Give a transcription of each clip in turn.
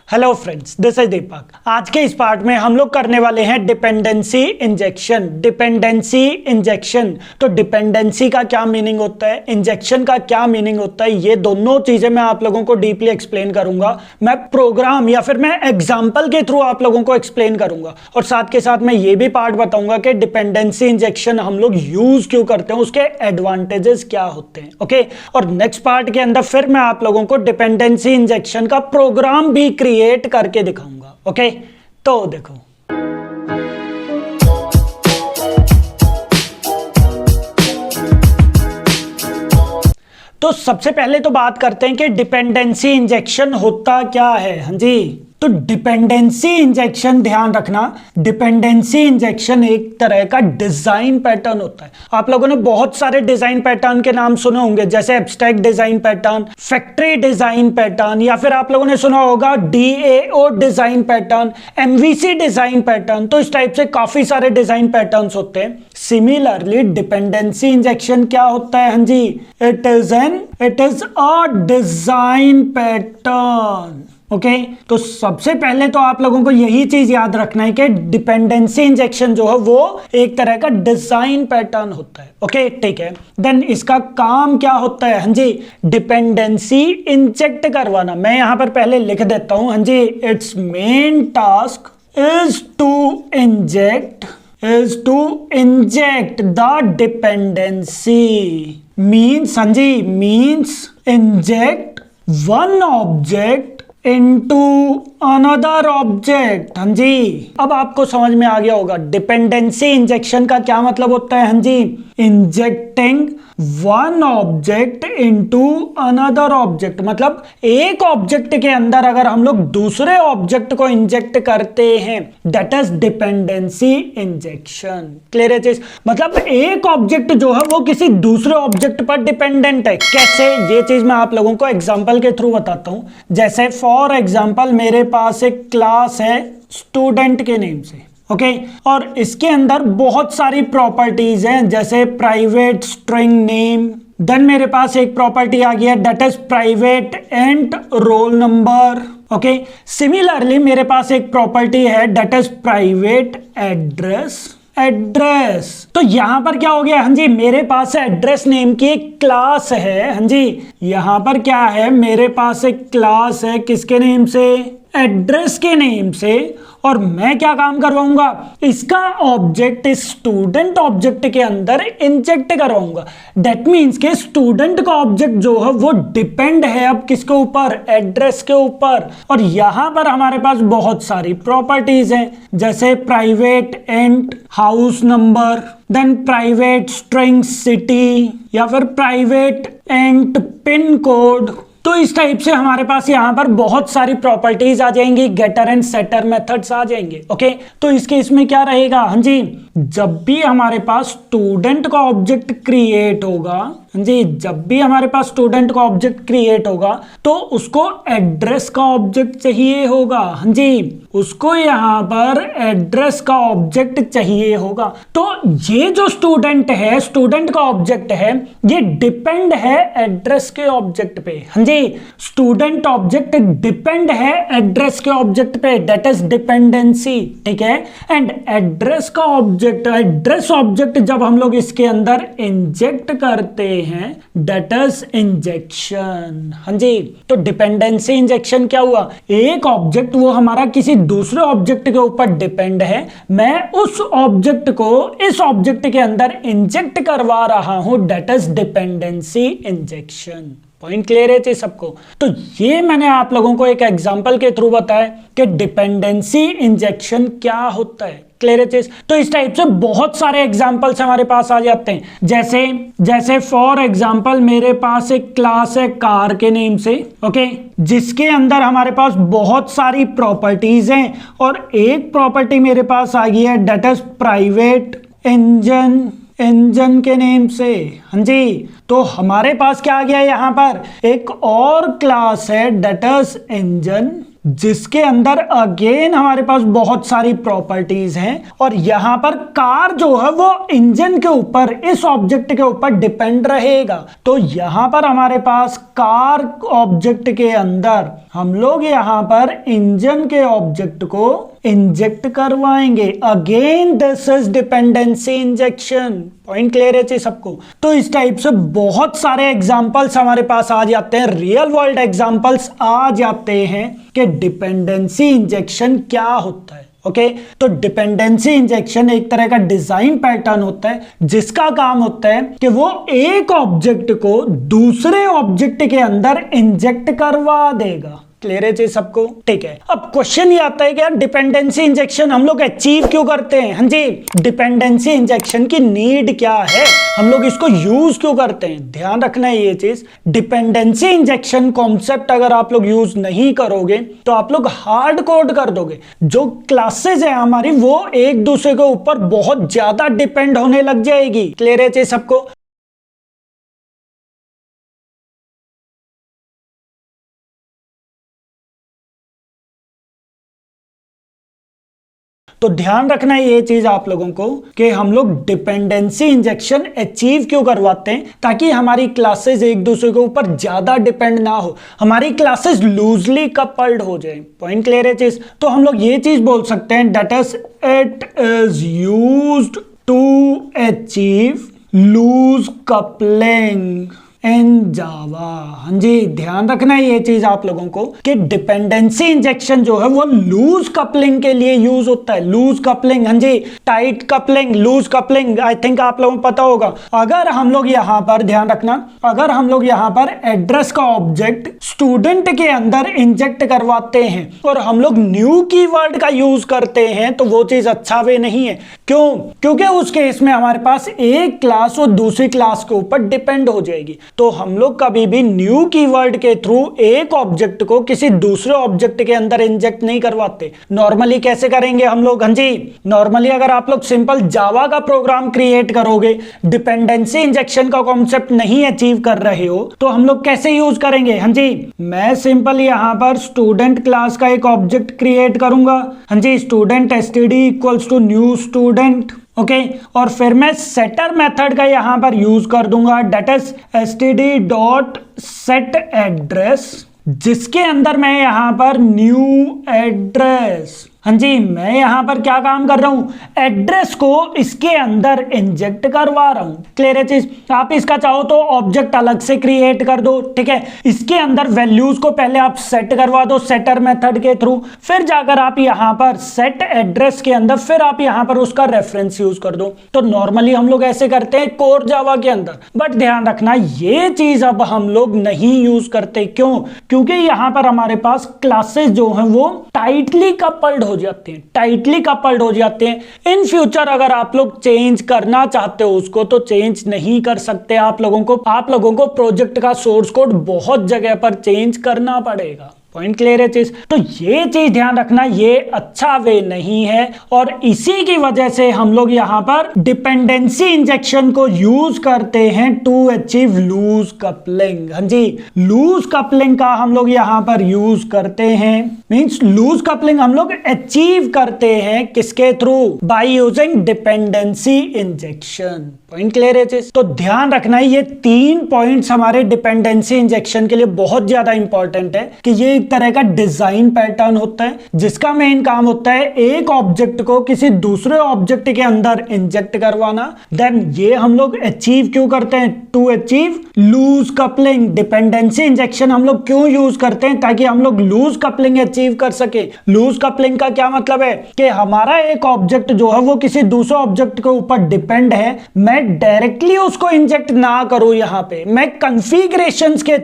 Hello friends, this is दीपक। आज के इस पार्ट में हम लोग करने वाले हैं डिपेंडेंसी इंजेक्शन। डिपेंडेंसी इंजेक्शन, तो डिपेंडेंसी का क्या मीनिंग होता है, इंजेक्शन का क्या मीनिंग होता है, ये दोनों चीजें मैं आप लोगों को डीपली एक्सप्लेन करूंगा। मैं प्रोग्राम या फिर मैं एग्जाम्पल के थ्रू आप लोगों को एक्सप्लेन करूंगा और साथ के साथ मैं ये भी पार्ट बताऊंगा कि डिपेंडेंसी इंजेक्शन हम लोग यूज क्यों करते हैं, उसके एडवांटेजेस क्या होते हैं। ओके, और नेक्स्ट पार्ट के अंदर फिर मैं आप लोगों को डिपेंडेंसी इंजेक्शन का प्रोग्राम भी क्रिएट करके दिखाऊंगा। ओके, तो देखो, तो सबसे पहले तो बात करते हैं कि डिपेंडेंसी इंजेक्शन होता क्या है। हाँ जी, तो डिपेंडेंसी इंजेक्शन, ध्यान रखना, डिपेंडेंसी इंजेक्शन एक तरह का डिजाइन पैटर्न होता है। आप लोगों ने बहुत सारे डिजाइन पैटर्न के नाम सुने होंगे, जैसे abstract design pattern, factory design pattern, या फिर आप लोगों ने सुना होगा DAO design pattern, MVC design pattern. तो इस टाइप से काफी सारे डिजाइन पैटर्न्स होते हैं। सिमिलरली डिपेंडेंसी इंजेक्शन क्या होता है? हाँ जी, it is a design pattern. Okay, तो सबसे पहले तो आप लोगों को यही चीज याद रखना है कि डिपेंडेंसी इंजेक्शन जो है वो एक तरह का डिजाइन पैटर्न होता है। ओके, ठीक है। देन इसका काम क्या होता है? हाँ जी, डिपेंडेंसी इंजेक्ट करवाना। मैं यहां पर पहले लिख देता हूं। हाँ जी, its main task is to inject the dependency. Means, हाँ जी, means inject one object into another object। हाँ जी, अब आपको समझ में आ गया होगा डिपेंडेंसी इंजेक्शन का क्या मतलब होता है। हाँ जी, injecting one object into another object, मतलब एक ऑब्जेक्ट के अंदर अगर हम लोग दूसरे ऑब्जेक्ट को इंजेक्ट करते हैं, that is dependency injection. Clear है चीज? मतलब एक ऑब्जेक्ट जो है वो किसी दूसरे ऑब्जेक्ट पर डिपेंडेंट है। कैसे? ये चीज मैं आप लोगों को एग्जांपल के थ्रू बताता हूं। जैसे फॉर एग्जांपल मेरे पास एक क्लास है स्टूडेंट के नेम से। ओके, और इसके अंदर बहुत सारी प्रॉपर्टीज हैं, जैसे प्राइवेट स्ट्रिंग नेम। देन मेरे पास एक प्रॉपर्टी आ गया that is private and roll number. Okay, similarly मेरे पास एक प्रॉपर्टी है दैट इज प्राइवेट एड्रेस। तो यहां पर क्या हो गया? हाँ जी, मेरे पास एड्रेस नेम की एक क्लास है। हाँ जी, यहां पर क्या है? मेरे पास एक क्लास है, किसके नेम से? एड्रेस के नेम से। और मैं क्या काम करवाऊंगा? इसका ऑब्जेक्ट इस स्टूडेंट ऑब्जेक्ट के अंदर इंजेक्ट करवाऊंगा। दैट मींस के स्टूडेंट का ऑब्जेक्ट जो है वो डिपेंड है अब किसके ऊपर? एड्रेस के ऊपर। और यहां पर हमारे पास बहुत सारी प्रॉपर्टीज हैं, जैसे private and house number, then private string city, या फिर प्राइवेट एंड पिन कोड। तो इस टाइप से हमारे पास यहाँ पर बहुत सारी प्रॉपर्टीज आ जाएंगी, गेटर एंड सेटर मेथड्स आ जाएंगे। ओके, तो इसके इसमें क्या रहेगा? हाँ जी, जब भी हमारे पास स्टूडेंट का ऑब्जेक्ट क्रिएट होगा, हाँ जी, जब भी हमारे पास स्टूडेंट का ऑब्जेक्ट क्रिएट होगा तो उसको एड्रेस का ऑब्जेक्ट चाहिए होगा। हाँ जी, उसको यहाँ पर एड्रेस का ऑब्जेक्ट चाहिए होगा। तो ये जो स्टूडेंट है, स्टूडेंट का ऑब्जेक्ट है, ये डिपेंड है एड्रेस के ऑब्जेक्ट पे। हाँ जी, स्टूडेंट ऑब्जेक्ट डिपेंड है एड्रेस के ऑब्जेक्ट पे, दैट इज डिपेंडेंसी। ठीक है, एंड एड्रेस का ऑब्जेक्ट, एड्रेस ऑब्जेक्ट जब हम लोग इसके अंदर इंजेक्ट करते हैं, दैट इज इंजेक्शन। हाँ जी, तो डिपेंडेंसी इंजेक्शन क्या हुआ? एक ऑब्जेक्ट वो हमारा किसी दूसरे ऑब्जेक्ट के ऊपर डिपेंड है, मैं उस ऑब्जेक्ट को इस ऑब्जेक्ट के अंदर इंजेक्ट करवा रहा हूं, that is dependency injection. Point clear है थी सबको? तो ये मैंने आप लोगों को एक एग्जांपल के थ्रू बताया कि डिपेंडेंसी इंजेक्शन क्या होता है। क्लियर है? तो इस टाइप से बहुत सारे एग्जांपल्स हमारे पास आ जाते हैं, जैसे फॉर एग्जांपल मेरे पास एक क्लास है कार के नेम से। ओके, जिसके अंदर हमारे पास बहुत सारी प्रॉपर्टीज हैं, और एक प्रॉपर्टी मेरे पास आ गई है दैट इज प्राइवेट इंजन के नेम से। हाँ जी, तो हमारे पास क्या आ गया? यहाँ पर एक और क्लास है दैट इज इंजन। जिसके अंदर अगेन हमारे पास बहुत सारी प्रॉपर्टीज हैं और यहां पर कार जो है वो इंजन के ऊपर, इस ऑब्जेक्ट के ऊपर डिपेंड रहेगा। तो यहां पर हमारे पास कार ऑब्जेक्ट के अंदर हम लोग यहां पर इंजन के ऑब्जेक्ट को इंजेक्ट करवाएंगे। Again this is dependency injection. Point clear है सबको? तो इस टाइप से बहुत सारे एग्जांपल्स हमारे पास आ जाते हैं, रियल वर्ल्ड एग्जांपल्स आ जाते हैं कि डिपेंडेंसी इंजेक्शन क्या होता है। ओके तो डिपेंडेंसी इंजेक्शन एक तरह का डिजाइन पैटर्न होता है जिसका काम होता है कि वो एक ऑब्जेक्ट को दूसरे ऑब्जेक्ट के अंदर इंजेक्ट करवा देगा। क्लियर है सबको? ठीक है, अब क्वेश्चन ये आता है कि यार डिपेंडेंसी इंजेक्शन हम लोग अचीव क्यों करते हैं? हाँ जी, डिपेंडेंसी इंजेक्शन की नीड क्या है, हम लोग इसको यूज क्यों करते हैं? ध्यान रखना है ये चीज, डिपेंडेंसी इंजेक्शन कॉन्सेप्ट अगर आप लोग यूज नहीं करोगे तो आप लोग हार्ड कोड कर दोगे। जो क्लासेस है हमारी वो एक दूसरे के ऊपर बहुत ज्यादा डिपेंड होने लग जाएगी। क्लियर है सबको? तो ध्यान रखना है ये चीज आप लोगों को कि हम लोग डिपेंडेंसी इंजेक्शन अचीव क्यों करवाते हैं, ताकि हमारी क्लासेस एक दूसरे के ऊपर ज्यादा डिपेंड ना हो, हमारी क्लासेस लूजली कपल्ड हो जाए। पॉइंट क्लियर है चीज? तो हम लोग ये चीज बोल सकते हैं that is it is used to achieve loose coupling in Java. हाँ जी, ध्यान रखना है ये चीज आप लोगों को कि डिपेंडेंसी इंजेक्शन जो है वो लूज कपलिंग के लिए यूज होता है। लूज कपलिंग, हाँ जी, tight coupling, loose coupling, I think आप लोगों को पता होगा। अगर हम लोग यहां पर ध्यान रखना, अगर हम लोग यहां पर एड्रेस का ऑब्जेक्ट स्टूडेंट के अंदर इंजेक्ट करवाते हैं और हम लोग न्यू कीवर्ड का यूज करते हैं तो वो चीज अच्छा वे नहीं है। क्यों? क्योंकि उस केस में हमारे पास एक क्लास और दूसरी क्लास के ऊपर डिपेंड हो जाएगी। तो हम लोग कभी भी न्यू कीवर्ड के थ्रू एक ऑब्जेक्ट को किसी दूसरे ऑब्जेक्ट के अंदर इंजेक्ट नहीं करवाते। नॉर्मली कैसे करेंगे हम लोग? हाँ जी, नॉर्मली अगर आप लोग सिंपल जावा का प्रोग्राम क्रिएट करोगे, डिपेंडेंसी इंजेक्शन का कॉन्सेप्ट नहीं अचीव कर रहे हो तो हम लोग कैसे यूज करेंगे? हाँ जी, मैं सिंपल यहां पर स्टूडेंट क्लास का एक ऑब्जेक्ट क्रिएट करूंगा। हाँ जी, student STD equals to new student. Okay और फिर मैं सेटर मेथड का यहां पर यूज कर दूंगा that is STD dot set address, जिसके अंदर मैं यहां पर न्यू एड्रेस, हाँ जी, मैं यहां पर क्या काम कर रहा हूं? एड्रेस को इसके अंदर इंजेक्ट करवा रहा हूं। क्लियर है चीज? आप इसका चाहो तो ऑब्जेक्ट अलग से क्रिएट कर दो, ठीक है, इसके अंदर वैल्यूज को पहले आप सेट करवा दो सेटर मेथड के थ्रू, फिर जाकर आप यहां पर सेट एड्रेस के अंदर फिर आप यहां पर उसका रेफरेंस यूज कर दो। तो नॉर्मली हम लोग ऐसे करते हैं कोर जावा के अंदर, बट ध्यान रखना ये चीज अब हम लोग नहीं यूज करते। क्यों? क्योंकि यहां पर हमारे पास क्लासेस जो है वो टाइटली कपल्ड हो जाते हैं, टाइटली कपल्ड हो जाते हैं। इन फ्यूचर अगर आप लोग चेंज करना चाहते हो उसको तो चेंज नहीं कर सकते। आप लोगों को प्रोजेक्ट का सोर्स कोड बहुत जगह पर चेंज करना पड़ेगा। पॉइंट क्लियर है चीज? तो ये चीज ध्यान रखना, ये अच्छा वे नहीं है और इसी की वजह से हम लोग यहां पर डिपेंडेंसी इंजेक्शन को यूज करते हैं टू अचीव लूज कपलिंग। हाँ जी, लूज कपलिंग का हम लोग यहां पर यूज करते हैं, मींस लूज कपलिंग हम लोग अचीव करते हैं किसके through? By using dependency injection. Point clear है चीज? तो ध्यान रखना ये 3 पॉइंट्स हमारे डिपेंडेंसी इंजेक्शन के लिए बहुत ज्यादा इंपॉर्टेंट है कि ये एक तरह का डिजाइन पैटर्न होता है जिसका मेन काम होता है एक ऑब्जेक्ट को किसी दूसरे ऑब्जेक्ट के अंदर इंजेक्ट करवाना। देन ये हम लोग अचीव क्यों करते हैं? To achieve loose coupling. Dependency injection हम लोग क्यों यूज करते हैं? ताकि हम लोग लूज कपलिंग अचीव कर सके। लूज कपलिंग का क्या मतलब है कि हमारा एक ऑब्जेक्ट जो है वो किसी दूसरे ऑब्जेक्ट के ऊपर डिपेंड है, मैं डायरेक्टली उसको इंजेक्ट ना करूं, यहां पे मैं कॉन्फ़िगरेशंस के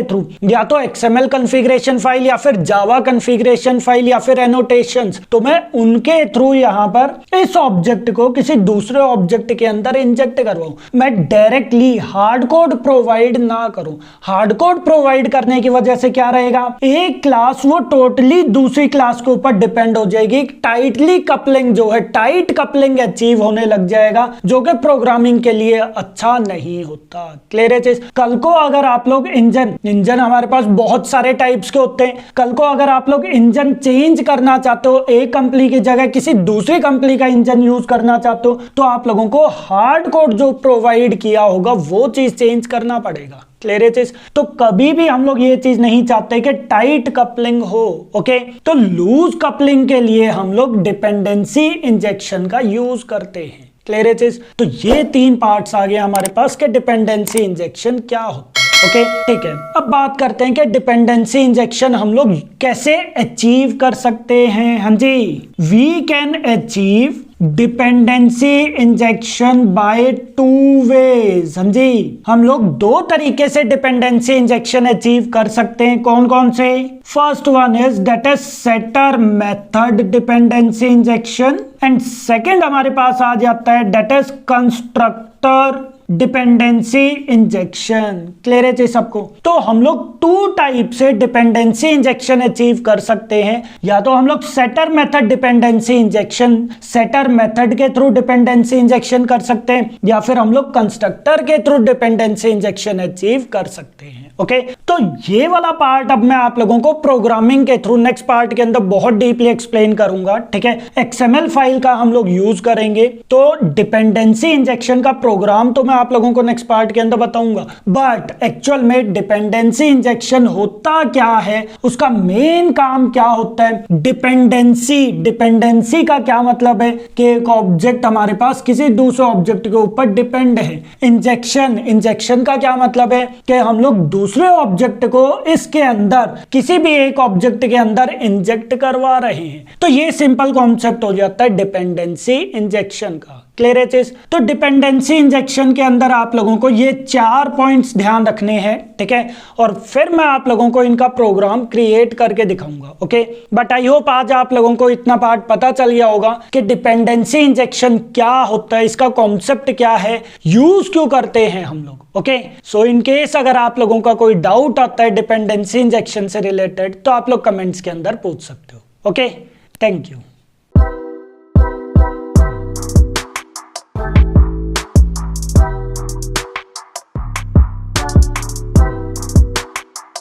थ्रू या तो XML कॉन्फ़िगरेशन फाइल या फिर जावा कॉन्फ़िगरेशन फाइल या फिर एनोटेशंस, तो मैं उनके थ्रू यहां पर इस ऑब्जेक्ट को किसी दूसरे ऑब्जेक्ट के अंदर इंजेक्ट करवाऊं। मैं डायरेक्टली हार्ड कोड प्रोवाइड ना करूं। हार्ड कोड प्रोवाइड करने की वजह से क्या रहेगा? एक क्लास वो टोटली दूसरी क्लास के ऊपर डिपेंड हो जाएगी। टाइटली कपलिंग जो है, टाइट कपलिंग अचीव होने लग जाएगा, जो कि प्रोग्रामिंग के लिए अच्छा नहीं होता। क्लियर है चीज? कल को अगर आप लोग इंजन हमारे पास बहुत सारे टाइप्स के होते हैं। कल को अगर आप लोग इंजन चेंज करना चाहते हो, एक कंपनी की जगह किसी दूसरी कंपनी का इंजन यूज करना चाहते हो, तो आप लोगों को हार्ड कोड जो प्रोवाइड किया होगा वो चीज चेंज करना पड़ेगा। क्लियर है चीज? तो कभी भी हम लोग ये चीज नहीं चाहते कि टाइट कपलिंग हो। ओके, तो लूज कपलिंग के लिए हम लोग डिपेंडेंसी इंजेक्शन का यूज करते हैं। क्लियर है चीज? तो ये 3 पार्ट्स आ गए हमारे पास के डिपेंडेंसी इंजेक्शन क्या होता है। ओके, ठीक है। अब बात करते हैं कि डिपेंडेंसी इंजेक्शन हम लोग कैसे अचीव कर सकते हैं। हाँ जी, we can achieve dependency injection by 2 ways. हाँ जी, हम लोग 2 तरीके से डिपेंडेंसी इंजेक्शन अचीव कर सकते हैं। कौन कौन से? First one is that is setter method dependency injection, and second हमारे पास आ जाता है that is constructor dependency injection. Clear है जी सबको? तो हम लोग 2 टाइप से डिपेंडेंसी इंजेक्शन अचीव कर सकते हैं। या तो हम लोग setter method dependency injection, setter method के थ्रू डिपेंडेंसी इंजेक्शन कर सकते हैं, या फिर हम लोग कंस्ट्रक्टर के थ्रू डिपेंडेंसी इंजेक्शन अचीव कर सकते हैं। ओके, तो ये वाला पार्ट अब मैं आप लोगों को प्रोग्रामिंग के थ्रू नेक्स्ट पार्ट के अंदर बहुत डीपली एक्सप्लेन करूंगा। ठीक है, XML फाइल का हम लोग यूज करेंगे। तो डिपेंडेंसी इंजेक्शन का प्रोग्राम तो मैं आप लोगों को नेक्स्ट पार्ट के अंदर बताऊंगा, बट एक्चुअल में डिपेंडेंसी इंजेक्शन होता क्या है, उसका मेन काम क्या होता है। डिपेंडेंसी का क्या मतलब है कि एक ऑब्जेक्ट हमारे पास किसी दूसरे ऑब्जेक्ट के ऊपर डिपेंड है। इंजेक्शन का क्या मतलब है कि हम लोग दूसरे ऑब्जेक्ट को इसके अंदर, किसी भी एक ऑब्जेक्ट के अंदर इंजेक्ट करवा रहे हैं। तो ये सिंपल कॉन्सेप्ट हो जाता है डिपेंडेंसी इंजेक्शन का। क्लियर है चीज? तो डिपेंडेंसी इंजेक्शन के अंदर आप लोगों को ये 4 पॉइंट्स ध्यान रखने हैं। ठीक है, और फिर मैं आप लोगों को इनका प्रोग्राम क्रिएट करके दिखाऊंगा। ओके, बट आई होप आज आप लोगों को इतना पार्ट पता चल गया होगा कि डिपेंडेंसी इंजेक्शन क्या होता है, इसका कॉन्सेप्ट क्या है, यूज क्यों करते हैं हम लोग। ओके, सो इन केस अगर आप लोगों का कोई डाउट आता है डिपेंडेंसी इंजेक्शन से रिलेटेड, तो आप लोग कमेंट्स के अंदर पूछ सकते हो। Okay, thank you.